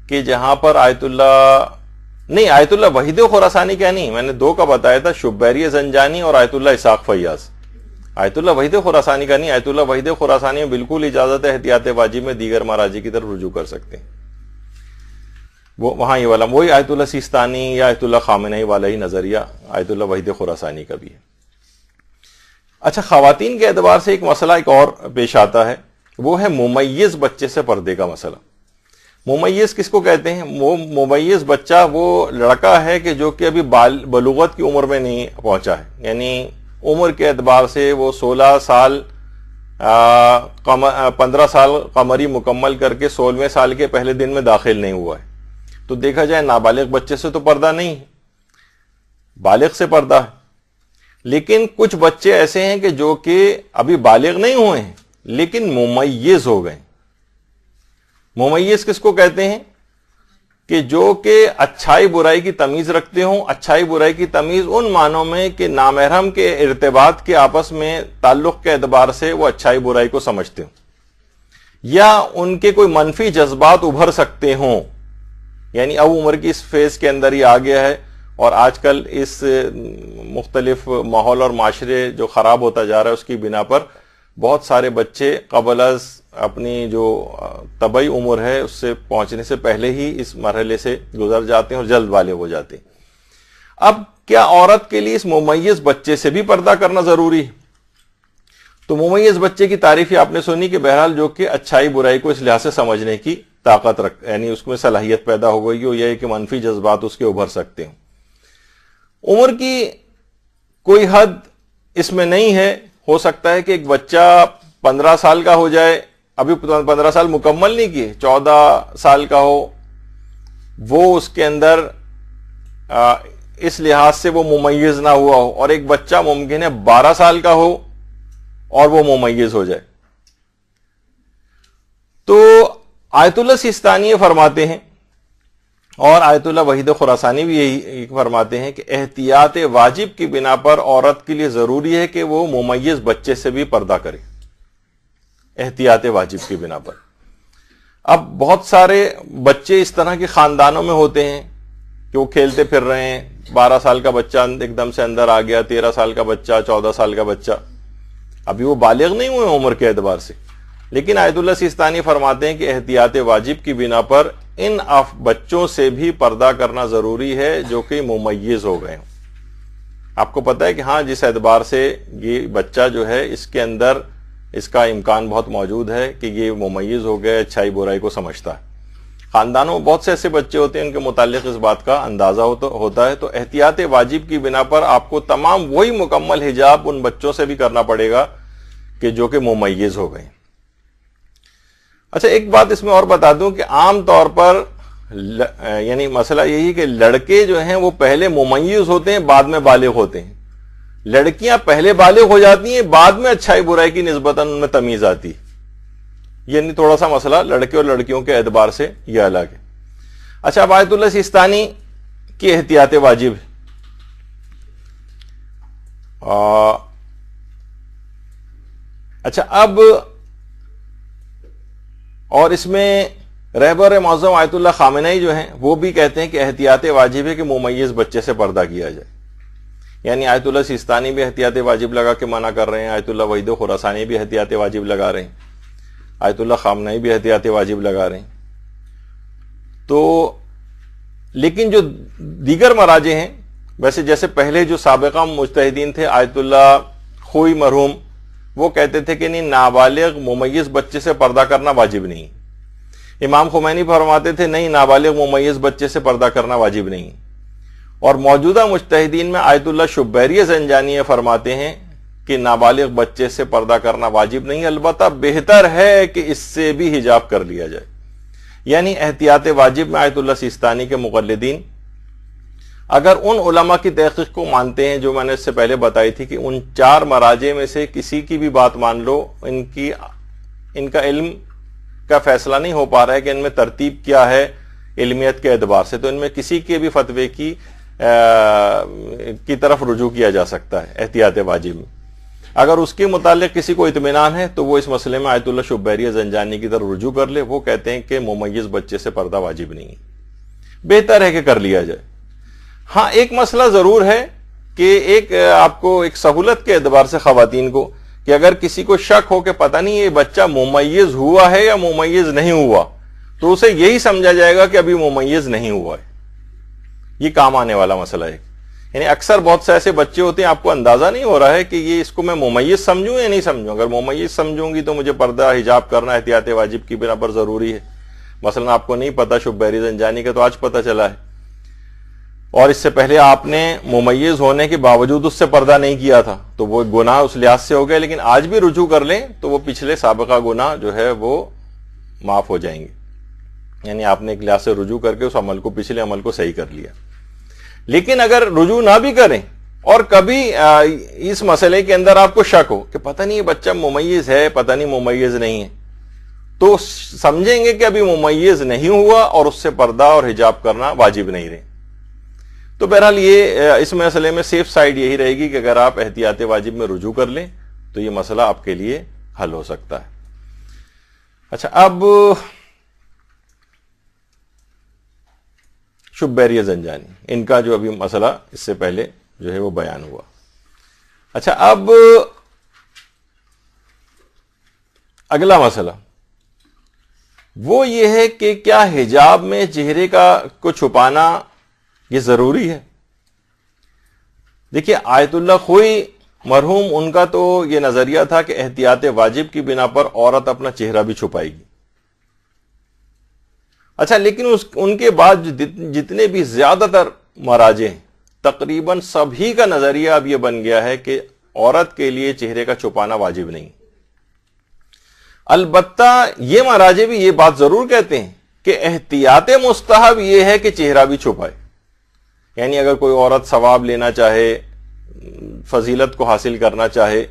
کہ جہاں پر آیت اللہ وحید خراسانی کا نہیں، میں نے دو کا بتایا تھا، شبیری زنجانی اور آیت اللہ اسحاق فیاض. آیت اللہ وحید خراسانی کا نہیں، آیت اللہ وحید خراسانی میں بالکل اجازت ہے احتیاط واجب میں دیگر مراجع کی طرف رجوع کر سکتے ہیں. وہ وہاں یہ والا وہی آیت اللہ سیستانی یا آیت اللہ خامنئی والا ہی نظریہ آیت اللہ وحید خراسانی کا بھی ہے. اچھا، خواتین کے اعتبار سے ایک مسئلہ ایک اور پیش آتا ہے، وہ ہے ممیز بچے سے پردے کا مسئلہ. ممیز کس کو کہتے ہیں؟ ممیز بچہ وہ لڑکا ہے کہ جو کہ ابھی بلوغت کی عمر میں نہیں پہنچا ہے، یعنی عمر کے اعتبار سے وہ 16 سال 15 سال قمری مکمل کر کے 16ویں سال کے پہلے دن میں داخل نہیں ہوا ہے. تو دیکھا جائے نابالغ بچے سے تو پردہ نہیں ہے، بالغ سے پردہ ہے. لیکن کچھ بچے ایسے ہیں کہ جو کہ ابھی بالغ نہیں ہوئے ہیں لیکن ممیز ہو گئے. ممیز کس کو کہتے ہیں؟ کہ جو کہ اچھائی برائی کی تمیز رکھتے ہوں. اچھائی برائی کی تمیز ان معنوں میں کہ نامحرم کے ارتباط کے آپس میں تعلق کے اعتبار سے وہ اچھائی برائی کو سمجھتے ہوں، یا ان کے کوئی منفی جذبات ابھر سکتے ہوں. یعنی اب عمر کی اس فیز کے اندر ہی آ گیا ہے، اور آج کل اس مختلف ماحول اور معاشرے جو خراب ہوتا جا رہا ہے اس کی بنا پر بہت سارے بچے قبل از اپنی جو طبعی عمر ہے اس سے پہنچنے سے پہلے ہی اس مرحلے سے گزر جاتے ہیں اور جلد بالغ ہو جاتے ہیں. اب کیا عورت کے لیے اس ممیز بچے سے بھی پردہ کرنا ضروری ہے؟ تو ممیز بچے کی تعریف آپ نے سنی کہ بہرحال جو کہ اچھائی برائی کو اس لحاظ سے سمجھنے کی طاقت یعنی اس میں صلاحیت پیدا ہو گئی ہو، یہ کہ منفی جذبات اس کے ابھر سکتے ہوں. عمر کی کوئی حد اس میں نہیں ہے. ہو سکتا ہے کہ ایک بچہ 15 سال کا ہو جائے، ابھی 15 سال مکمل نہیں کیے، 14 سال کا ہو، وہ اس کے اندر اس لحاظ سے وہ ممیز نہ ہوا ہو، اور ایک بچہ ممکن ہے 12 سال کا ہو اور وہ ممیز ہو جائے. تو آیت اللہ سیستانی فرماتے ہیں اور آیت اللہ وحید خراسانی بھی یہی فرماتے ہیں کہ احتیاط واجب کی بنا پر عورت کے لیے ضروری ہے کہ وہ ممیز بچے سے بھی پردہ کرے. احتیاط واجب کی بنا پر اب بہت سارے بچے اس طرح کے خاندانوں میں ہوتے ہیں کہ وہ کھیلتے پھر رہے ہیں، 12 سال کا بچہ ایک دم سے اندر آ گیا، 13 سال کا بچہ، 14 سال کا بچہ، ابھی وہ بالغ نہیں ہوئے عمر کے اعتبار سے. لیکن آیت اللہ سیستانی فرماتے ہیں کہ احتیاط واجب کی بنا پر ان بچوں سے بھی پردہ کرنا ضروری ہے جو کہ ممیز ہو گئے ہوں. آپ کو پتہ ہے کہ ہاں جس اعتبار سے یہ بچہ جو ہے اس کے اندر اس کا امکان بہت موجود ہے کہ یہ ممیز ہو گئے، اچھائی برائی کو سمجھتا ہے. خاندانوں میں بہت سے ایسے بچے ہوتے ہیں ان کے متعلق اس بات کا اندازہ ہوتا ہے. تو احتیاط واجب کی بنا پر آپ کو تمام وہی مکمل حجاب ان بچوں سے بھی کرنا پڑے گا کہ جو کہ ممیز ہو گئے. اچھا، ایک بات اس میں اور بتا دوں کہ عام طور پر یعنی مسئلہ یہی کہ لڑکے جو ہیں وہ پہلے ممیز ہوتے ہیں، بعد میں بالغ ہوتے ہیں. لڑکیاں پہلے بالغ ہو جاتی ہیں، بعد میں اچھائی برائی کی نسبتاً ان میں تمیز آتی. یعنی تھوڑا سا مسئلہ لڑکے اور لڑکیوں کے اعتبار سے یہ الگ ہے. اچھا، اب آیت اللہ سیستانی کی احتیاط واجب ہے. اچھا، اب اور اس میں رہبر معظم آیت اللہ خامنئی جو ہیں وہ بھی کہتے ہیں کہ احتیاط واجب ہے کہ ممیز بچے سے پردہ کیا جائے. یعنی آیت اللہ سیستانی بھی احتیاط واجب لگا کے منع کر رہے ہیں، آیت اللہ وحید خراسانی بھی احتیاط واجب لگا رہے ہیں، آیت اللہ خامنئی بھی احتیاط واجب لگا رہے ہیں. تو لیکن جو دیگر مراجع ہیں، ویسے جیسے پہلے جو سابقہ مجتہدین تھے آیت اللہ خوئی مرحوم، وہ کہتے تھے کہ نہیں، نابالغ ممیز بچے سے پردہ کرنا واجب نہیں. امام خمینی فرماتے تھے نہیں، نابالغ ممیز بچے سے پردہ کرنا واجب نہیں. اور موجودہ مجتہدین میں آیت اللہ شبیری زنجانی فرماتے ہیں کہ نابالغ بچے سے پردہ کرنا واجب نہیں، البتہ بہتر ہے کہ اس سے بھی حجاب کر لیا جائے. یعنی احتیاط واجب میں آیت اللہ سیستانی کے مقلدین اگر ان علماء کی تحقیق کو مانتے ہیں جو میں نے اس سے پہلے بتائی تھی کہ ان 4 مراجع میں سے کسی کی بھی بات مان لو، ان کی ان کا علم کا فیصلہ نہیں ہو پا رہا ہے کہ ان میں ترتیب کیا ہے علمیت کے اعتبار سے، تو ان میں کسی کے بھی فتوے کی طرف رجوع کیا جا سکتا ہے احتیاط واجب میں۔ اگر اس کے متعلق کسی کو اطمینان ہے تو وہ اس مسئلے میں آیت اللہ شبیری زنجانی کی طرف رجوع کر لے۔ وہ کہتے ہیں کہ ممیز بچے سے پردہ واجب نہیں ہے، بہتر ہے کہ کر لیا جائے۔ ہاں ایک مسئلہ ضرور ہے کہ ایک آپ کو ایک سہولت کے اعتبار سے خواتین کو، کہ اگر کسی کو شک ہو کہ پتہ نہیں یہ بچہ ممیز ہوا ہے یا ممیز نہیں ہوا، تو اسے یہی سمجھا جائے گا کہ ابھی ممیز نہیں ہوا ہے۔ یہ کام آنے والا مسئلہ ہے۔ یعنی اکثر بہت سے ایسے بچے ہوتے ہیں آپ کو اندازہ نہیں ہو رہا ہے کہ یہ اس کو میں ممیز سمجھوں یا نہیں سمجھوں۔ اگر ممیز سمجھوں گی تو مجھے پردہ حجاب کرنا احتیاط واجب کی بنا پر ضروری ہے۔ مثلا آپ کو نہیں پتا شبیری زنجانی کا، تو آج پتہ چلا ہے، اور اس سے پہلے آپ نے ممیز ہونے کے باوجود اس سے پردہ نہیں کیا تھا، تو وہ گناہ اس لحاظ سے ہو گیا۔ لیکن آج بھی رجوع کر لیں تو وہ پچھلے سابقہ گناہ جو ہے وہ معاف ہو جائیں گے۔ یعنی آپ نے ایک لحاظ سے رجوع کر کے اس عمل کو، پچھلے عمل کو صحیح کر لیا۔ لیکن اگر رجوع نہ بھی کریں اور کبھی اس مسئلے کے اندر آپ کو شک ہو کہ پتہ نہیں یہ بچہ ممیز ہے، پتہ نہیں ممیز نہیں ہے، تو سمجھیں گے کہ ابھی ممیز نہیں ہوا اور اس سے پردہ اور حجاب کرنا واجب نہیں رہے۔ تو بہرحال یہ اس مسئلے میں سیف سائیڈ یہی رہے گی کہ اگر آپ احتیاط واجب میں رجوع کر لیں تو یہ مسئلہ آپ کے لیے حل ہو سکتا ہے۔ اچھا، اب شبیری زنجانی، ان کا جو ابھی مسئلہ اس سے پہلے جو ہے وہ بیان ہوا۔ اچھا، اب اگلا مسئلہ وہ یہ ہے کہ کیا حجاب میں چہرے کو چھپانا یہ ضروری ہے؟ دیکھیے، آیت اللہ خوئی مرحوم، ان کا تو یہ نظریہ تھا کہ احتیاط واجب کی بنا پر عورت اپنا چہرہ بھی چھپائے گی۔ اچھا، لیکن ان کے بعد جتنے بھی زیادہ تر مراجع ہیں، تقریباً سبھی کا نظریہ اب یہ بن گیا ہے کہ عورت کے لیے چہرے کا چھپانا واجب نہیں۔ البتہ یہ مراجع بھی یہ بات ضرور کہتے ہیں کہ احتیاط مستحب یہ ہے کہ چہرہ بھی چھپائے۔ یعنی اگر کوئی عورت ثواب لینا چاہے، فضیلت کو حاصل کرنا چاہے،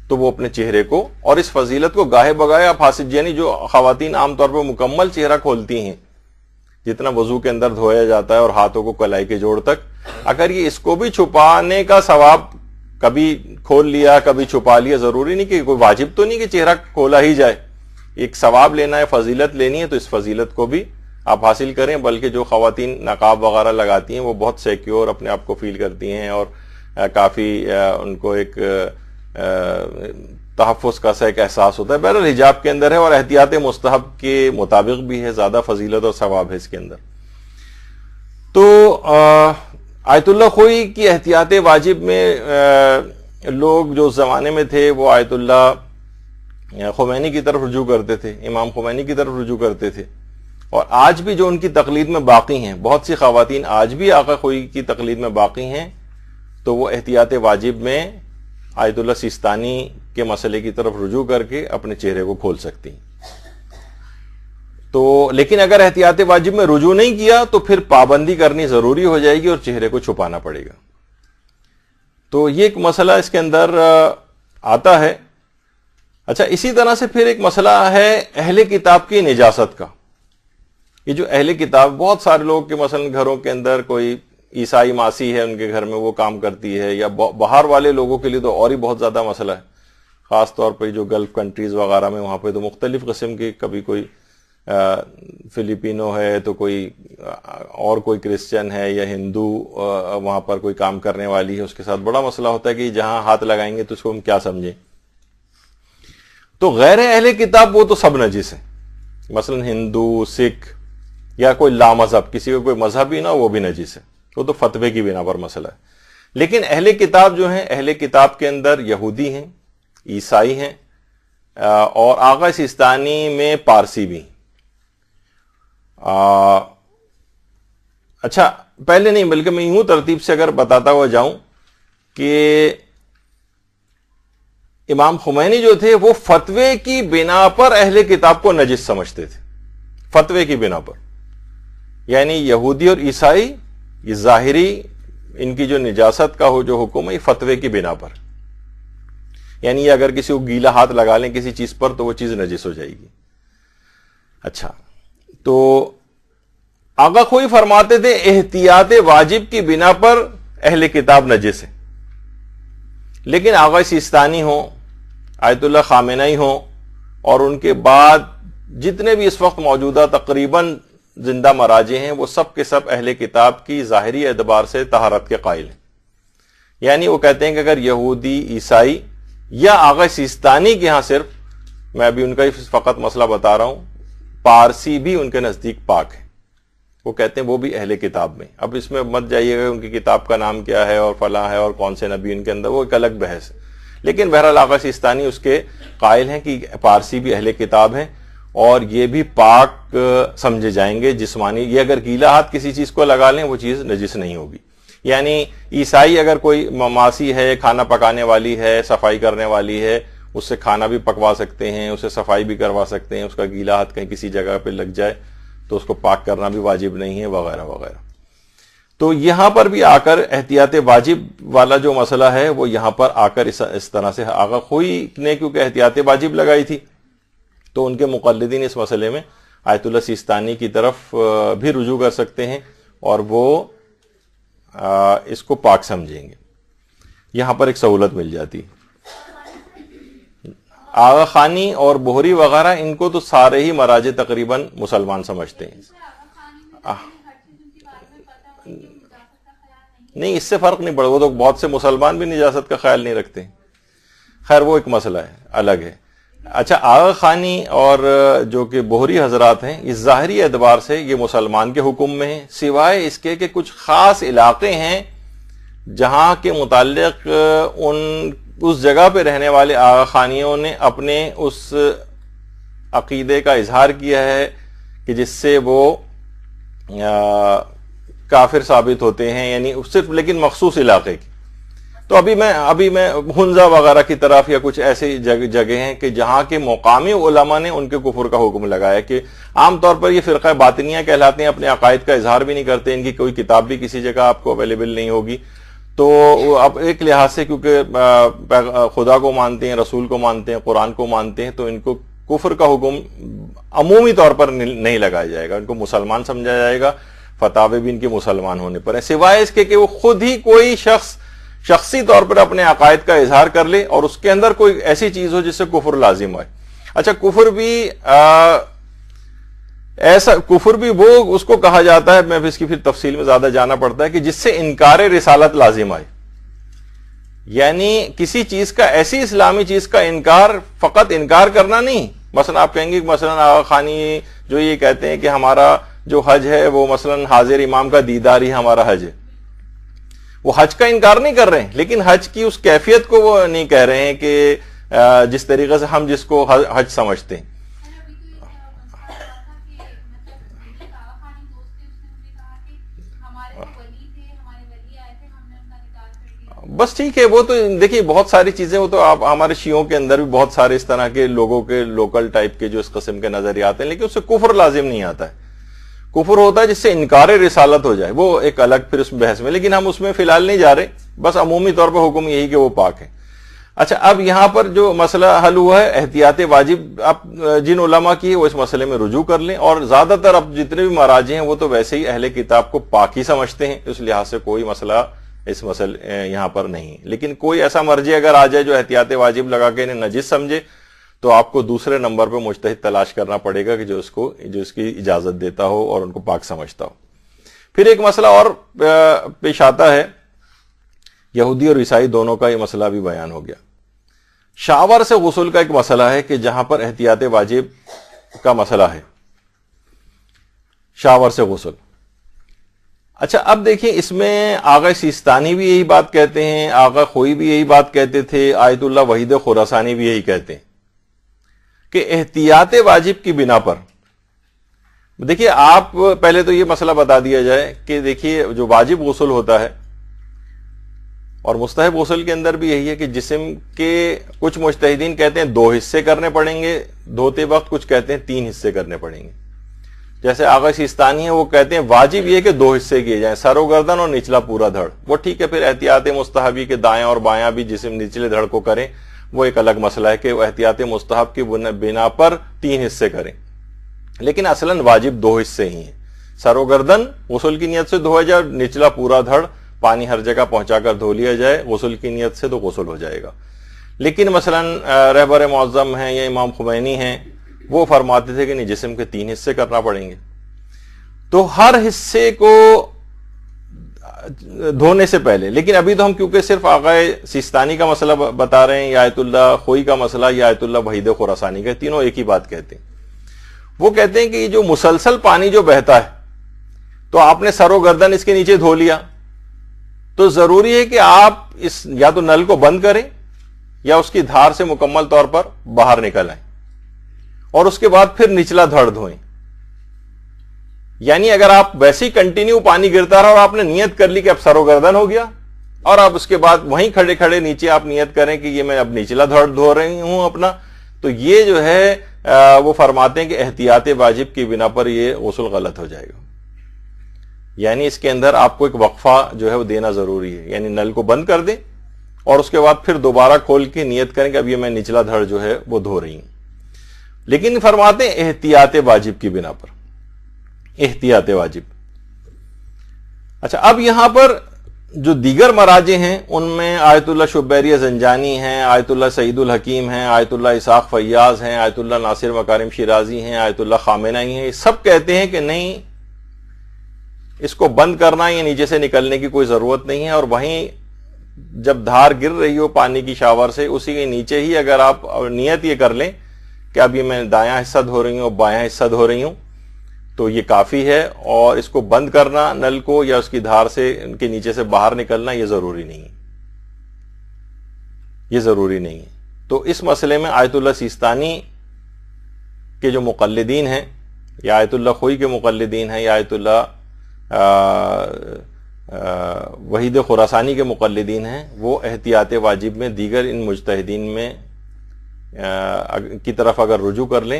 تو وہ اپنے چہرے کو اور اس فضیلت کو گاہے بگاہے آپ حاصل، یعنی جو خواتین عام طور پر مکمل چہرہ کھولتی ہیں، جتنا وضو کے اندر دھویا جاتا ہے اور ہاتھوں کو کلائی کے جوڑ تک، اگر یہ اس کو بھی چھپانے کا ثواب، کبھی کھول لیا کبھی چھپا لیا، ضروری نہیں کہ کوئی واجب تو نہیں کہ چہرہ کھولا ہی جائے، ایک ثواب لینا ہے، فضیلت لینی ہے، تو اس فضیلت کو بھی آپ حاصل کریں۔ بلکہ جو خواتین نقاب وغیرہ لگاتی ہیں وہ بہت سیکیور اپنے آپ کو فیل کرتی ہیں اور کافی ان کو ایک تحفظ کا سا ایک احساس ہوتا ہے۔ بہرحال حجاب کے اندر ہے اور احتیاط مستحب کے مطابق بھی ہے، زیادہ فضیلت اور ثواب ہے اس کے اندر۔ تو آیت اللہ خوئی کی احتیاط واجب میں لوگ جو اس زمانے میں تھے وہ آیت اللہ خمینی کی طرف رجوع کرتے تھے، امام خمینی کی طرف رجوع کرتے تھے، اور آج بھی جو ان کی تقلید میں باقی ہیں، بہت سی خواتین آج بھی آقا خوئی کی تقلید میں باقی ہیں، تو وہ احتیاط واجب میں آیت اللہ سیستانی کے مسئلے کی طرف رجوع کر کے اپنے چہرے کو کھول سکتی ہیں۔ تو لیکن اگر احتیاط واجب میں رجوع نہیں کیا تو پھر پابندی کرنی ضروری ہو جائے گی اور چہرے کو چھپانا پڑے گا۔ تو یہ ایک مسئلہ اس کے اندر آتا ہے۔ اچھا، اسی طرح سے پھر ایک مسئلہ ہے اہل کتاب کی نجاست کا۔ یہ جو اہل کتاب، بہت سارے لوگ کے مثلا گھروں کے اندر کوئی عیسائی ماسی ہے، ان کے گھر میں وہ کام کرتی ہے، یا باہر والے لوگوں کے لیے تو اور ہی بہت زیادہ مسئلہ ہے، خاص طور پہ جو گلف کنٹریز وغیرہ میں، وہاں پہ تو مختلف قسم کی، کبھی کوئی فلیپینو ہے تو کوئی اور کوئی کرسچن ہے یا ہندو وہاں پر کوئی کام کرنے والی ہے، اس کے ساتھ بڑا مسئلہ ہوتا ہے کہ جہاں ہاتھ لگائیں گے تو اس کو ہم کیا سمجھیں۔ تو غیر اہل کتاب وہ تو سب نجس ہیں، مثلا ہندو، سکھ یا کوئی لامذہب، کسی کو کوئی مذہب ہی نہ، وہ بھی نجس ہے، وہ تو فتوے کی بنا پر مسئلہ ہے۔ لیکن اہل کتاب جو ہیں، اہل کتاب کے اندر یہودی ہیں، عیسائی ہیں، اور آقا سیستانی میں پارسی بھی ہیں۔ اچھا، پہلے نہیں بلکہ میں یوں ترتیب سے اگر بتاتا ہوا جاؤں کہ امام خمینی جو تھے وہ فتوے کی بنا پر اہل کتاب کو نجس سمجھتے تھے، فتوے کی بنا پر، یعنی یہودی اور عیسائی یہ ظاہری ان کی جو نجاست کا جو حکم ہے، یہ فتوے کی بنا پر، یعنی یہ اگر کسی کو گیلا ہاتھ لگا لیں کسی چیز پر تو وہ چیز نجس ہو جائے گی. اچھا, تو آقا خوئی فرماتے تھے احتیاط واجب کی بنا پر اہل کتاب نجس ہے. لیکن آقا سیستانی ہوں, آیت اللہ خامنئی ہوں, اور ان کے بعد جتنے بھی اس وقت موجودہ تقریباً زندہ مراجع ہیں وہ سب کے سب اہل کتاب کی ظاہری اعتبار سے طہارت کے قائل ہیں. یعنی وہ کہتے ہیں کہ اگر یہودی, عیسائی یا آقا سیستانی کے ہاں, صرف میں ابھی ان کا ہی فقط مسئلہ بتا رہا ہوں, پارسی بھی ان کے نزدیک پاک ہے. وہ کہتے ہیں وہ بھی اہل کتاب میں. اب اس میں مت جائیے گا ان کی کتاب کا نام کیا ہے اور فلاں ہے اور کون سے نبی ان کے اندر, وہ ایک الگ بحث ہے. لیکن بہرحال آقا سیستانی اس کے قائل ہیں کہ پارسی بھی اہل کتاب ہیں اور یہ بھی پاک سمجھے جائیں گے جسمانی. یہ اگر گیلا ہاتھ کسی چیز کو لگا لیں وہ چیز نجس نہیں ہوگی. یعنی عیسائی اگر کوئی ماسی ہے, کھانا پکانے والی ہے, صفائی کرنے والی ہے, اس سے کھانا بھی پکوا سکتے ہیں, اسے صفائی بھی کروا سکتے ہیں. اس کا گیلا ہاتھ کہیں کسی جگہ پہ لگ جائے تو اس کو پاک کرنا بھی واجب نہیں ہے, وغیرہ وغیرہ. تو یہاں پر بھی آ کر احتیاط واجب والا جو مسئلہ ہے وہ یہاں پر آ کر اس طرح سے آقا خوئی نے کیونکہ احتیاط واجب لگائی تھی تو ان کے مقلدین اس مسئلے میں آیت اللہ سیستانی کی طرف بھی رجوع کر سکتے ہیں اور وہ اس کو پاک سمجھیں گے. یہاں پر ایک سہولت مل جاتی. آغا خانی اور بہری وغیرہ ان کو تو سارے ہی مراجع تقریباً مسلمان سمجھتے ہیں. نہیں, اس سے فرق نہیں پڑتا, وہ تو بہت سے مسلمان بھی نجاست کا خیال نہیں رکھتے. خیر وہ ایک مسئلہ ہے, الگ ہے. اچھا, آغا خانی اور جو کہ بہری حضرات ہیں اس ظاہری اعتبار سے یہ مسلمان کے حکم میں ہیں, سوائے اس کے کہ کچھ خاص علاقے ہیں جہاں کے متعلق اس جگہ پہ رہنے والے آغا خانیوں نے اپنے اس عقیدے کا اظہار کیا ہے کہ جس سے وہ کافر ثابت ہوتے ہیں, یعنی صرف لیکن مخصوص علاقے کی. تو ابھی میں ہنزا وغیرہ کی طرف یا کچھ ایسی جگہ ہیں کہ جہاں کے مقامی علماء نے ان کے کفر کا حکم لگایا کہ عام طور پر یہ فرقہ باطنیہ کہلاتے ہیں, اپنے عقائد کا اظہار بھی نہیں کرتے, ان کی کوئی کتاب بھی کسی جگہ آپ کو اویلیبل نہیں ہوگی. تو اب ایک لحاظ سے کیونکہ خدا کو مانتے ہیں, رسول کو مانتے ہیں, قرآن کو مانتے ہیں, تو ان کو کفر کا حکم عمومی طور پر نہیں لگایا جائے گا, ان کو مسلمان سمجھا جائے گا. فتاوے بھی ان کے مسلمان ہونے پر ہیں, سوائے اس کے کہ وہ خود ہی کوئی شخصی طور پر اپنے عقائد کا اظہار کر لے اور اس کے اندر کوئی ایسی چیز ہو جس سے کفر لازم آئے. اچھا, کفر بھی وہ اس کو کہا جاتا ہے, میں اس کی پھر تفصیل میں زیادہ جانا پڑتا ہے, کہ جس سے انکار رسالت لازم آئے. یعنی کسی چیز کا, ایسی اسلامی چیز کا انکار, فقط انکار کرنا نہیں. مثلا آپ کہیں گے مثلا آغا خانی جو یہ کہتے ہیں کہ ہمارا جو حج ہے وہ مثلا حاضر امام کا دیدار ہی ہمارا حج ہے, وہ حج کا انکار نہیں کر رہے ہیں, لیکن حج کی اس کیفیت کو وہ نہیں کہہ رہے ہیں کہ جس طریقے سے ہم جس کو حج سمجھتے ہیں. بس ٹھیک ہے, وہ تو دیکھیے بہت ساری چیزیں, وہ تو آپ ہمارے شیعوں کے اندر بھی بہت سارے اس طرح کے لوگوں کے لوکل ٹائپ کے جو اس قسم کے نظریات ہیں, لیکن اس سے کفر لازم نہیں آتا ہے. کفر ہوتا ہے جس سے انکار رسالت ہو جائے, وہ ایک الگ پھر اس بحث میں, لیکن ہم اس میں فی الحال نہیں جا رہے, بس عمومی طور پر حکم یہی کہ وہ پاک ہے. اچھا, اب یہاں پر جو مسئلہ حل ہوا ہے احتیاط واجب, اب جن علماء کی وہ اس مسئلے میں رجوع کر لیں, اور زیادہ تر اب جتنے بھی مراجع ہیں وہ تو ویسے ہی اہل کتاب کو پاک ہی سمجھتے ہیں, اس لحاظ سے کوئی مسئلہ اس مسئلے یہاں پر نہیں. لیکن کوئی ایسا مرجع اگر آ جائے جو احتیاط واجب لگا کے انہیں نجس سمجھے تو آپ کو دوسرے نمبر پہ مجتہد تلاش کرنا پڑے گا کہ جو اس کی اجازت دیتا ہو اور ان کو پاک سمجھتا ہو. پھر ایک مسئلہ اور پیش آتا ہے, یہودی اور عیسائی دونوں کا یہ مسئلہ بھی بیان ہو گیا. شاور سے غسل کا ایک مسئلہ ہے کہ جہاں پر احتیاط واجب کا مسئلہ ہے, شاور سے غسل. اچھا, اب دیکھیں اس میں آغا سیستانی بھی یہی بات کہتے ہیں, آغا خوئی بھی یہی بات کہتے تھے, آیت اللہ وحید خراسانی بھی یہی کہتے ہیں کہ احتیاط واجب کی بنا پر. دیکھیے آپ پہلے تو یہ مسئلہ بتا دیا جائے کہ دیکھیے جو واجب غسل ہوتا ہے اور مستحب غسل کے اندر بھی یہی ہے کہ جسم کے کچھ مجتہدین کہتے ہیں 2 حصے کرنے پڑیں گے دھوتے وقت, کچھ کہتے ہیں 3 حصے کرنے پڑیں گے. جیسے آغا سیستانی ہے وہ کہتے ہیں واجب یہ کہ 2 حصے کیے جائیں, سر و گردن اور نچلا پورا دھڑ. وہ ٹھیک ہے, پھر احتیاط مستحبی کے دائیں اور بایاں بھی جسم نچلے دھڑ کو کریں, وہ ایک الگ مسئلہ ہے کہ وہ احتیاط مستحب کی بنا پر 3 حصے کریں، لیکن اصلاً واجب 2 حصے ہی ہیں۔ سر و گردن غسل کی نیت سے دھویا جائے، نچلا پورا دھڑ پانی ہر جگہ پہنچا کر دھو لیا جائے غسل کی نیت سے، تو غسل ہو جائے گا۔ لیکن مثلاً رہبر معظم ہیں یا امام خمینی ہیں، وہ فرماتے تھے کہ نہیں، جسم کے 3 حصے کرنا پڑیں گے، تو ہر حصے کو دھونے سے پہلے، لیکن ابھی تو ہم کیونکہ صرف آقا سیستانی کا مسئلہ بتا رہے ہیں یا آیت اللہ خوئی کا مسئلہ یا آیت اللہ وحید خراسانی کا، تینوں ایک ہی بات کہتے ہیں۔ وہ کہتے ہیں کہ یہ جو مسلسل پانی جو بہتا ہے، تو آپ نے سر و گردن اس کے نیچے دھو لیا، تو ضروری ہے کہ آپ اس یا تو نل کو بند کریں یا اس کی دھار سے مکمل طور پر باہر نکل آئیں، اور اس کے بعد پھر نچلا دھڑ دھوئیں۔ یعنی اگر آپ ویسے ہی کنٹینیو پانی گرتا رہا اور آپ نے نیت کر لی کہ اب سر و گردن ہو گیا، اور آپ اس کے بعد وہیں کھڑے کھڑے نیچے آپ نیت کریں کہ یہ میں اب نچلا دھڑ دھو رہی ہوں اپنا، تو یہ جو ہے وہ فرماتے ہیں کہ احتیاط واجب کی بنا پر یہ غسل غلط ہو جائے گا۔ یعنی اس کے اندر آپ کو ایک وقفہ جو ہے وہ دینا ضروری ہے، یعنی نل کو بند کر دیں اور اس کے بعد پھر دوبارہ کھول کے نیت کریں کہ اب یہ میں نچلا دھڑ جو ہے وہ دھو رہی ہوں، لیکن فرماتے ہیں احتیاط واجب کی بنا پر، احتیاط واجب۔ اچھا، اب یہاں پر جو دیگر مراجع ہیں ان میں آیت اللہ شبیری زنجانی ہیں، آیت اللہ سعید الحکیم ہیں، آیت اللہ اسحاق فیاض ہیں، آیت اللہ ناصر مکارم شیرازی ہیں، آیت اللہ خامنئی ہیں، یہ سب کہتے ہیں کہ نہیں، اس کو بند کرنا یا نیچے سے نکلنے کی کوئی ضرورت نہیں ہے، اور وہیں جب دھار گر رہی ہو پانی کی شاور سے، اسی کے نیچے ہی اگر آپ نیت یہ کر لیں کہ اب یہ میں دایاں حصہ دھو رہی ہوں، بایاں حصہ دھو رہی ہوں، تو یہ کافی ہے، اور اس کو بند کرنا نل کو یا اس کی دھار سے ان کے نیچے سے باہر نکلنا یہ ضروری نہیں ہے، یہ ضروری نہیں ہے۔ تو اس مسئلے میں آیت اللہ سیستانی کے جو مقلدین ہیں یا آیت اللہ خوئی کے مقلدین ہیں یا آیت اللہ وحید خراسانی کے مقلدین ہیں، وہ احتیاط واجب میں دیگر ان مجتہدین میں کی طرف اگر رجوع کر لیں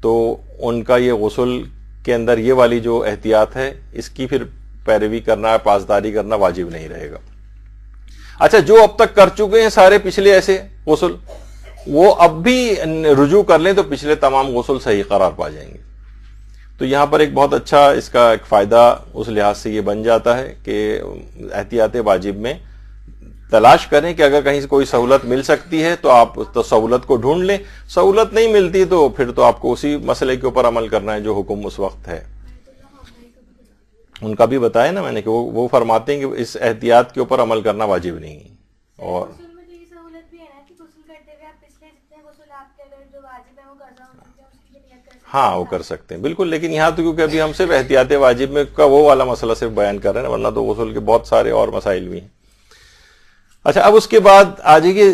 تو ان کا یہ غسل کے اندر یہ والی جو احتیاط ہے اس کی پھر پیروی کرنا، پاسداری کرنا واجب نہیں رہے گا۔ اچھا، جو اب تک کر چکے ہیں سارے پچھلے ایسے غسل، وہ اب بھی رجوع کر لیں تو پچھلے تمام غسل صحیح قرار پا جائیں گے۔ تو یہاں پر ایک بہت اچھا اس کا ایک فائدہ اس لحاظ سے یہ بن جاتا ہے کہ احتیاط واجب میں تلاش کریں کہ اگر کہیں سے کوئی سہولت مل سکتی ہے تو آپ تو سہولت کو ڈھونڈ لیں، سہولت نہیں ملتی تو پھر تو آپ کو اسی مسئلے کے اوپر عمل کرنا ہے جو حکم اس وقت ہے۔ ان کا بھی بتایا نا میں نے کہ وہ فرماتے ہیں کہ اس احتیاط کے اوپر عمل کرنا واجب نہیں ہے۔ اور ہاں وہ کر سکتے ہیں بالکل، لیکن یہاں تو کیونکہ ابھی ہم صرف احتیاط واجب میں کا وہ والا مسئلہ صرف بیان کر رہے ہیں، ورنہ تو غسل کے بہت سارے اور مسائل بھی ہیں۔ اچھا، اب اس کے بعد آ جائیے،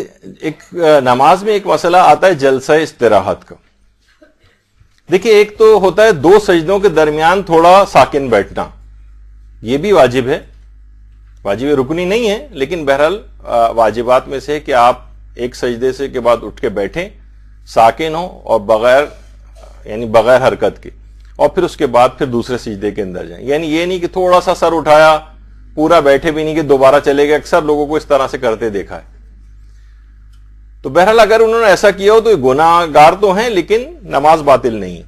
ایک نماز میں ایک مسئلہ آتا ہے جلسہ استراحت کا۔ دیکھیے، ایک تو ہوتا ہے 2 سجدوں کے درمیان تھوڑا ساکن بیٹھنا، یہ بھی واجب ہے، واجب رکنی نہیں ہے لیکن بہرحال واجبات میں سے کہ آپ ایک سجدے سے کے بعد اٹھ کے بیٹھیں، ساکن ہو اور بغیر حرکت کے، اور پھر اس کے بعد پھر دوسرے سجدے کے اندر جائیں۔ یعنی یہ نہیں کہ تھوڑا سا سر اٹھایا، پورا بیٹھے بھی نہیں کہ دوبارہ چلے گئے، اکثر لوگوں کو اس طرح سے کرتے دیکھا ہے۔ تو بہرحال اگر انہوں نے ایسا کیا ہو تو یہ گناہ گار تو ہیں، لیکن نماز باطل نہیں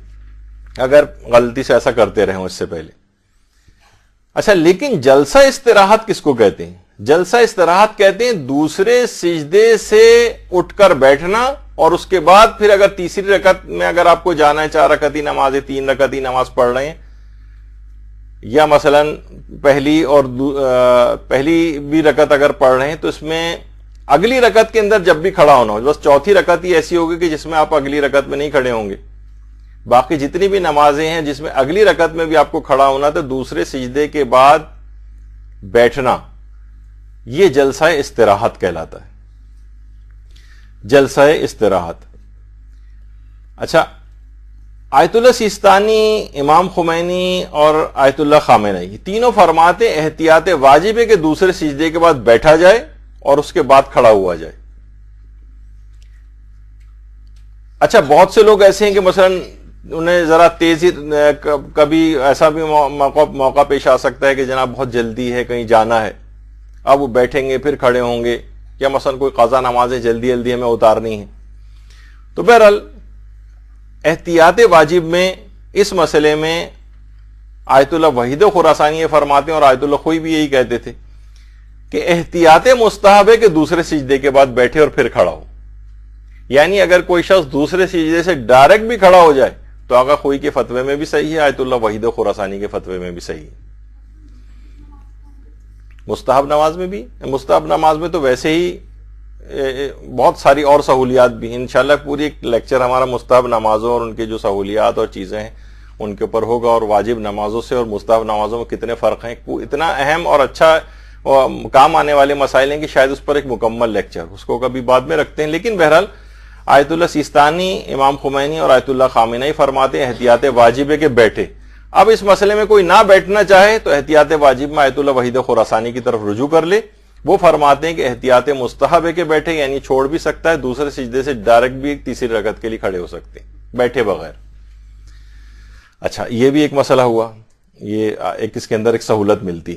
اگر غلطی سے ایسا کرتے رہے ہوں اس سے پہلے۔ اچھا، لیکن جلسہ استراحت کس کو کہتے ہیں؟ جلسہ استراحت کہتے ہیں دوسرے سجدے سے اٹھ کر بیٹھنا، اور اس کے بعد پھر اگر تیسری رکعت میں اگر آپ کو جانا ہے، 4 رکعتی نماز ہے، 3 رکعتی نماز پڑھ رہے ہیں، یا مثلا پہلی بھی رکعت اگر پڑھ رہے ہیں تو اس میں اگلی رکعت کے اندر جب بھی کھڑا ہونا ہو، بس چوتھی رکعت ہی ایسی ہوگی کہ جس میں آپ اگلی رکعت میں نہیں کھڑے ہوں گے، باقی جتنی بھی نمازیں ہیں جس میں اگلی رکعت میں بھی آپ کو کھڑا ہونا تو دوسرے سجدے کے بعد بیٹھنا، یہ جلسہ استراحت کہلاتا ہے، جلسہ استراحت۔ اچھا، آیت اللہ سیستانی، امام خمینی اور آیت اللہ خامنئی تینوں فرماتے احتیاط واجب ہے کہ دوسرے سجدے کے بعد بیٹھا جائے اور اس کے بعد کھڑا ہوا جائے۔ اچھا، بہت سے لوگ ایسے ہیں کہ مثلا انہیں ذرا تیزی، کبھی ایسا بھی موقع پیش آ سکتا ہے کہ جناب بہت جلدی ہے، کہیں جانا ہے، اب وہ بیٹھیں گے پھر کھڑے ہوں گے، یا مثلا کوئی قضا نمازیں جلدی جلدی ہمیں اتارنی ہیں. تو بہرحال احتیاط واجب میں اس مسئلے میں آیت اللہ وحید خراسانی یہ فرماتے ہیں اور آیت اللہ خوئی بھی یہی کہتے تھے کہ احتیاط مستحب ہے کہ دوسرے سجدے کے بعد بیٹھے اور پھر کھڑا ہو. یعنی اگر کوئی شخص دوسرے سجدے سے ڈائریکٹ بھی کھڑا ہو جائے تو آقا خوئی کے فتوے میں بھی صحیح ہے, آیت اللہ وحید خراسانی کے فتوے میں بھی صحیح ہے. مستحب نماز میں بھی, مستحب نماز میں تو ویسے ہی بہت ساری اور سہولیات بھی, انشاءاللہ پوری ایک لیکچر ہمارا مستحب نمازوں اور ان کے جو سہولیات اور چیزیں ہیں ان کے اوپر ہوگا, اور واجب نمازوں سے اور مستحب نمازوں میں کتنے فرق ہیں. اتنا اہم اور اچھا کام آنے والے مسائل ہیں کہ شاید اس پر ایک مکمل لیکچر اس کو کبھی بعد میں رکھتے ہیں. لیکن بہرحال آیت اللہ سیستانی, امام خمینی اور آیت اللہ خامنئی فرماتے ہیں احتیاط واجب ہے کہ بیٹھے. اب اس مسئلے میں کوئی نہ بیٹھنا چاہے تو احتیاط واجب میں آیت اللہ وحید خراسانی کی طرف رجوع کر لے. وہ فرماتے ہیں کہ احتیاط مستحب ہے کہ بیٹھے, یعنی چھوڑ بھی سکتا ہے, دوسرے سجدے سے ڈائریکٹ بھی ایک تیسری رکعت کے لیے کھڑے ہو سکتے ہیں بیٹھے بغیر. اچھا, یہ بھی ایک مسئلہ ہوا, یہ ایک اس کے اندر ایک سہولت ملتی.